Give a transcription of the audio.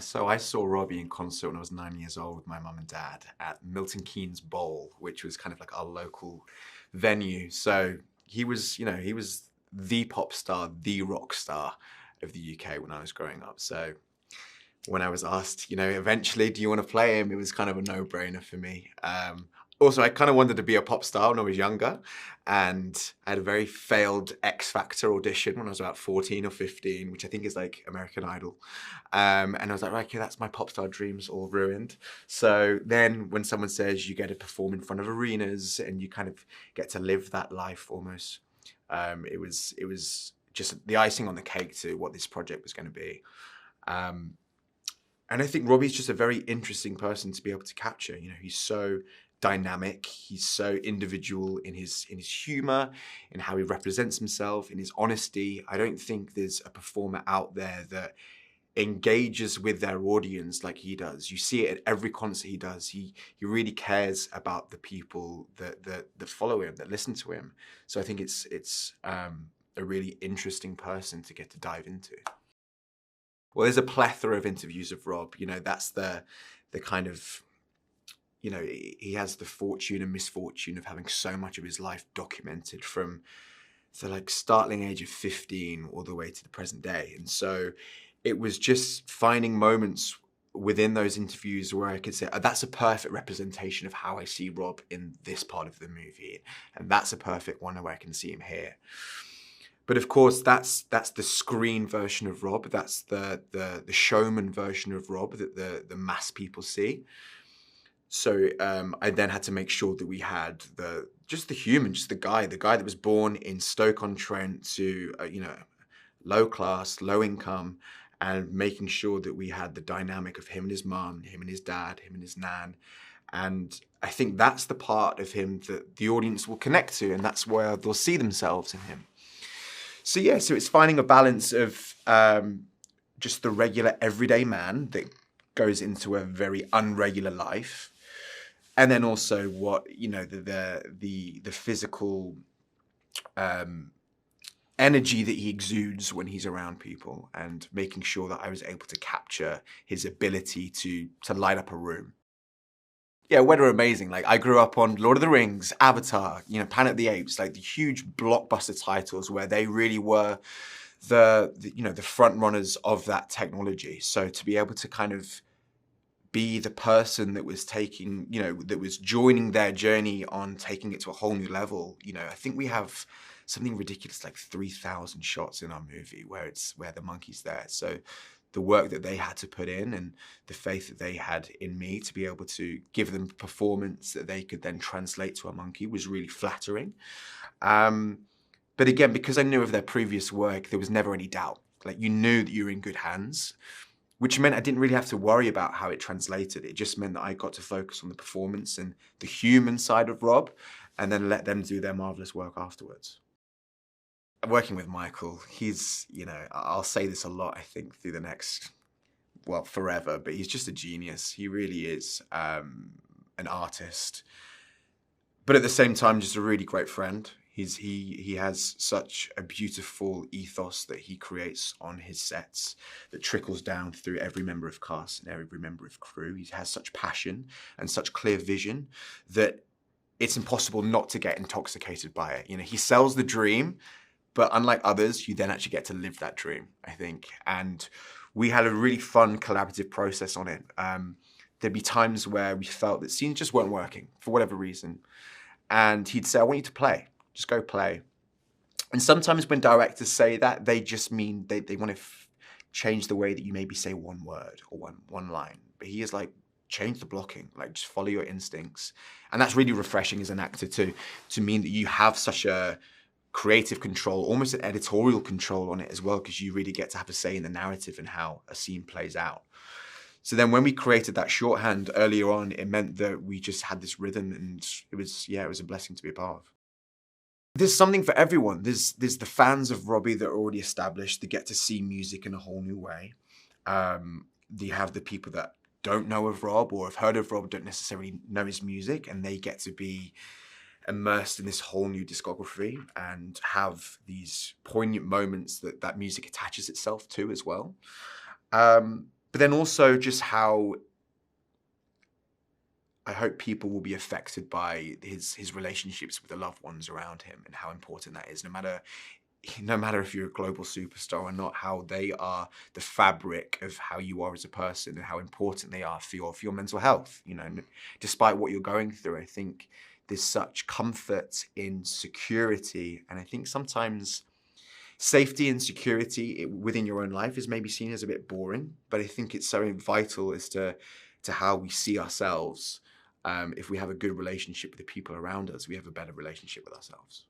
So I saw Robbie in concert when I was 9 years old with my mum and dad at Milton Keynes Bowl, which was kind of like our local venue. So he was the pop star, the rock star of the UK when I was growing up. So when I was asked, eventually, do you want to play him? It was kind of a no-brainer for me. Also, I kind of wanted to be a pop star when I was younger, and I had a very failed X Factor audition when I was about 14 or 15, which I think is like American Idol. And I was like, right, okay, that's my pop star dreams all ruined. So then when someone says you get to perform in front of arenas and you kind of get to live that life almost, it was just the icing on the cake to what this project was going to be. Um, and I think Robbie's just a very interesting person to be able to capture. He's so dynamic. He's so individual in his humor, in how he represents himself, in his honesty. I don't think there's a performer out there that engages with their audience like he does. You see it at every concert he does. He really cares about the people that follow him, that listen to him. So I think it's a really interesting person to get to dive into. Well, there's a plethora of interviews of Rob. That's the kind of, he has the fortune and misfortune of having so much of his life documented from the like startling age of 15 all the way to the present day. And so it was just finding moments within those interviews where I could say, "Oh, that's a perfect representation of how I see Rob in this part of the movie. And that's a perfect one where I can see him here." But of course, that's the screen version of Rob. That's the showman version of Rob that the mass people see. So I then had to make sure that we had just the human, just the guy that was born in Stoke-on-Trent to low class, low income, and making sure that we had the dynamic of him and his mum, him and his dad, him and his nan. And I think that's the part of him that the audience will connect to, and that's where they'll see themselves in him. So it's finding a balance of just the regular everyday man that goes into a very unregular life, and then also what the physical energy that he exudes when he's around people, and making sure that I was able to capture his ability to light up a room. Yeah, weather amazing. Like I grew up on Lord of the Rings, Avatar, Planet of the Apes, like the huge blockbuster titles where they really were the front runners of that technology. So to be able to kind of be the person that was taking, that was joining their journey on taking it to a whole new level, I think we have something ridiculous like 3,000 shots in our movie where the monkey's there. So the work that they had to put in and the faith that they had in me to be able to give them performance that they could then translate to a monkey was really flattering. But again, because I knew of their previous work, there was never any doubt. Like you knew that you were in good hands, which meant I didn't really have to worry about how it translated. It just meant that I got to focus on the performance and the human side of Rob, and then let them do their marvelous work afterwards. Working with Michael, I'll say this a lot, I think, through the next, well, forever, but he's just a genius. He really is an artist, but at the same time, just a really great friend. He has such a beautiful ethos that he creates on his sets that trickles down through every member of cast and every member of crew. He has such passion and such clear vision that it's impossible not to get intoxicated by it. He sells the dream, but unlike others, you then actually get to live that dream, I think. And we had a really fun collaborative process on it. There'd be times where we felt that scenes just weren't working for whatever reason. And he'd say, "I want you to play. Just go play." And sometimes when directors say that, they just mean they want to change the way that you maybe say one word or one line. But he is like, change the blocking, like just follow your instincts. And that's really refreshing as an actor to mean that you have such a creative control, almost an editorial control on it as well, because you really get to have a say in the narrative and how a scene plays out. So then when we created that shorthand earlier on, it meant that we just had this rhythm, and it was a blessing to be a part of. There's something for everyone. There's the fans of Robbie that are already established, that get to see music in a whole new way. You have the people that don't know of Rob or have heard of Rob, don't necessarily know his music, and they get to be immersed in this whole new discography and have these poignant moments that music attaches itself to as well. But then also just how I hope people will be affected by his relationships with the loved ones around him, and how important that is, no matter if you're a global superstar or not, how they are the fabric of how you are as a person, and how important they are for your mental health. Despite what you're going through, I think there's such comfort in security, and I think sometimes safety and security within your own life is maybe seen as a bit boring, but I think it's so vital as to how we see ourselves. If we have a good relationship with the people around us, we have a better relationship with ourselves.